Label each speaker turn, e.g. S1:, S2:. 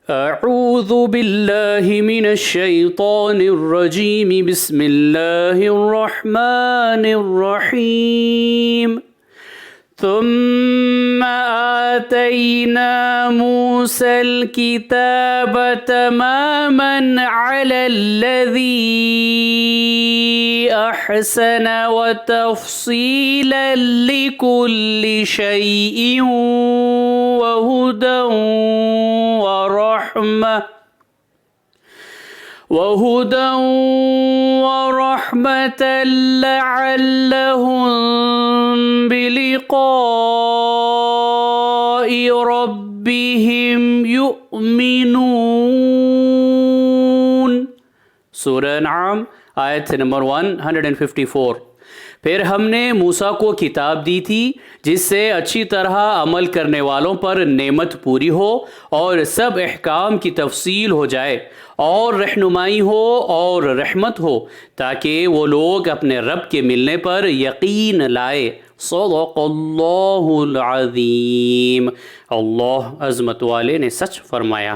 S1: अऊज़ु बिल्लाहि मिनश शैतानिर रजीम बिस्मिल्लाहिर रहमानिर रहीम ثم آتينا موسى الكتاب تماما على الذي أحسن وتفصيلا لكل شيء وهدى ورحمة لعلهم بلقاء ربهم يؤمنون। सूरह नाम आयत नंबर 154। फिर हमने मूसा को किताब दी थी जिससे अच्छी तरह अमल करने वालों पर नेमत पूरी हो और सब अहकाम की तफसील हो जाए और रहनुमाई हो और रहमत हो ताकि वो लोग अपने रब के मिलने पर यकीन लाए। सदक़ल्लाहुल अज़ीम। अल्लाह अज़मत वाले ने सच फरमाया।